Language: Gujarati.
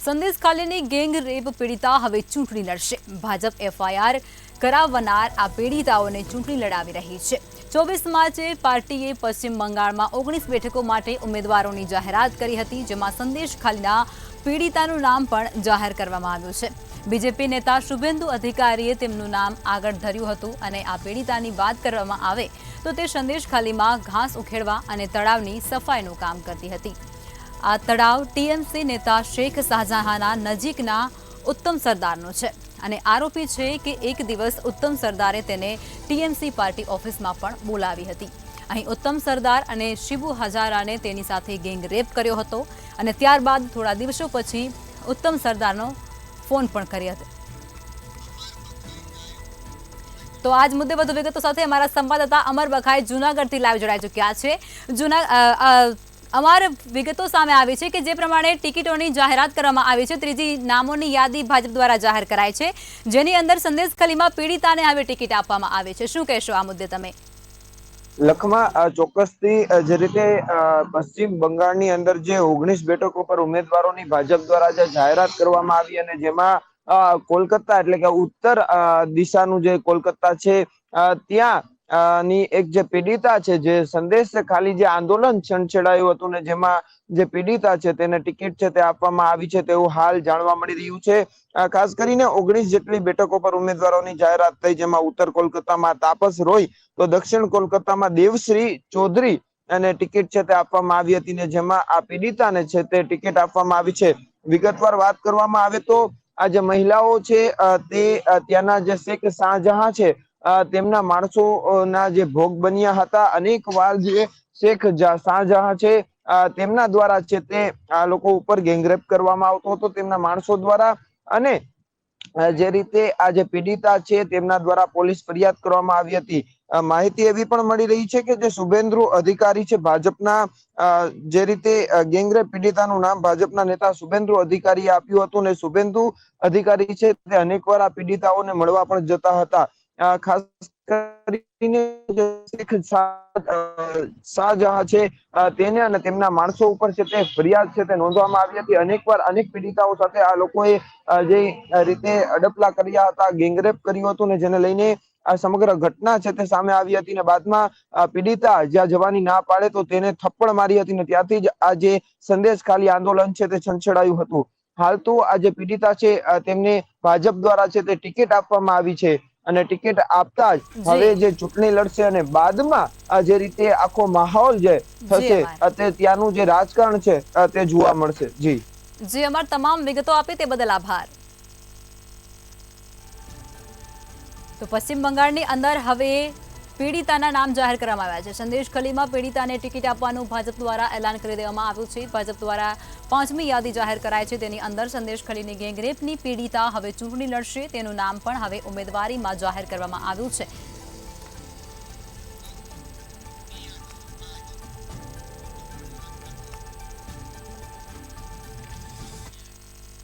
સંદેશ ખાલીની ગેંગ રેપ પીડિતા હવે ચૂંટણી લડશે। ભાજપ એફઆઈઆર કરાવનાર આ પીડિતાઓને ચૂંટણી લડાવી રહી છે। 24 માર્ચે પાર્ટીએ પશ્ચિમ બંગાળમાં 19 બેઠકો માટે ઉમેદવારોની જાહેરાત કરી હતી, જેમાં સંદેશ ખાલીના પીડિતાનું નામ પણ જાહેર કરવામાં આવ્યું છે। બીજેપી નેતા શુભેન્દુ અધિકારીએ તેમનું નામ આગળ ધર્યું હતું અને આ પીડિતાની વાત કરવામાં આવે તો તે સંદેશ ખાલીમાં ઘાસ ઉખેડવા અને તળાવની સફાઈનું કામ કરતી હતી। આ તળાવ ટીએમસી નેતા શેખ શાહજહાંના નજીકના ઉત્તમ સરદારનો છે અને આરોપી છે કે એક દિવસ ઉત્તમ સરદારે તેને ટીએમસી પાર્ટી ઓફિસમાં પણ બોલાવી હતી। અહીં ઉત્તમ સરદાર અને શિબુ હજારાને તેની સાથે ગેંગ રેપ કર્યો હતો અને ત્યારબાદ થોડા દિવસો પછી ઉત્તમ સરદારનો ફોન પણ કર્યો હતો। તો આજ મુદ્દે વધુ વિગતો સાથે અમારા સંવાદદાતા અમર બખાઈ જૂનાગઢથી લાઈવ જોડાઈ ચૂક્યા છે। અમારે વિગતો સામે આવી છે કે જે પ્રમાણે ટિકિટોની જાહેરાત કરવામાં આવી છે, ત્રીજી નામોની યાદી ભાજપ દ્વારા જાહેર કરાઈ છે, જેની અંદર સંદેશ ખાલીમાં પીડિતાને હવે ટિકિટ આપવામાં આવી છે। શું કહેશો આ મુદ્દે તમે? લખમાં ચોક્કસથી જે રીતે પશ્ચિમ બંગાળની અંદર જે 19 બેઠકો પર ઉમેદવારોની ભાજપ દ્વારા જે જાહેરાત કરવામાં આવી અને જેમાં કોલકાતા એટલે કે ઉત્તર દિશાનું જે કોલકાતા છે ત્યાં ની એક જે પીડિતા છે, જે સંદેશ ખાલી જે આંદોલન છંછેડાયું હતું ને જેમાં જે પીડિતા છે તેને ટિકિટ છે તે આપવામાં આવી છે તેવું હાલ જાણવા મળી રહ્યું છે। ખાસ કરીને 19 જેટલી બેઠકો પર ઉમેદવારોની જાહેરાત થઈ, જેમાં ઉત્તર કોલકાતામાં તાપસ રોય તો દક્ષિણ કોલકાતામાં દેવશ્રી ચૌધરી અને ટિકિટ છે તે આપવામાં આવી હતી ને જેમાં આ પીડિતાને છે તે ટિકિટ આપવામાં આવી છે। વિગતવાર વાત કરવામાં આવે તો આ જે મહિલાઓ છે તે ત્યાંના જે શેખ શાહજહાં છે તેમના માણસોના જે ભોગ બન્યા હતા। અનેક વાર જે શેખ શાહજહાં છે તેમના દ્વારા છે તે આ લોકો ઉપર ગેંગરેપ કરવામાં આવતો હતો તેમના માણસો દ્વારા, અને જે રીતે આ જે પીડિતા છે તેમના દ્વારા પોલીસ ફરિયાદ કરવામાં આવી હતી। માહિતી એવી પણ મળી રહી છે કે જે શુભેન્દુ અધિકારી છે ભાજપના, જે રીતે ગેંગરેપ પીડિતાનું નામ ભાજપના નેતા શુભેન્દુ અધિકારીએ આપ્યું હતું ને શુભેન્દુ અધિકારી છે તે અનેકવાર આ પીડિતાઓને મળવા પણ જતા હતા। ખાસ કરીને શેખ શાહજહાં છે તેને અને તેમના માણસો ઉપર છે તે ફરિયાદ છે તે નોંધવામાં આવી હતી। અનેકવાર અનેક પીડિતાઓ સાથે આ લોકોએ જે રીતે અડપલા કર્યા હતા, ગેંગરેપ કર્યું હતું ને જેને લઈને આ સમગ્ર ઘટના છે તે સામે આવી હતી ને બાદમાં પીડિતા જ્યાં જવાની ના પાડે તો તેને થપ્પડ મારી હતી ને ત્યાંથી જ આ જે સંદેશ ખાલી આંદોલન છે તે છંછેડાયું હતું। હાલ તો આ જે પીડિતા છે તેમને ભાજપ દ્વારા છે તે ટિકિટ આપવામાં આવી છે અને ટિકિટ આપતા જ હવે જે ચૂંટણી લડશે અને બાદમાં આ જે રીતે આખો માહોલ જે થશે તે ત્યાંનું જે રાજકારણ છે તે જોવા મળશે। જી અમાર તમામ વિગતો આપી તે બદલ આભાર। તો પશ્ચિમ બંગાળની અંદર હવે પીડિતાના નામ જાહેર કરવામાં આવ્યા છે। સંદેશ ખાલીમાં પીડિતાને ટિકિટ આપવાનું ભાજપ દ્વારા એલાન કરી દેવામાં આવ્યું છે। ભાજપ દ્વારા 5મી યાદી જાહેર કરાઈ છે, તેની અંદર સંદેશ ખાલીની ગેંગરેપની પીડિતા હવે ચૂંટણી લડશે, તેનું નામ પણ હવે ઉમેદવારીમાં જાહેર કરવામાં આવ્યું છે।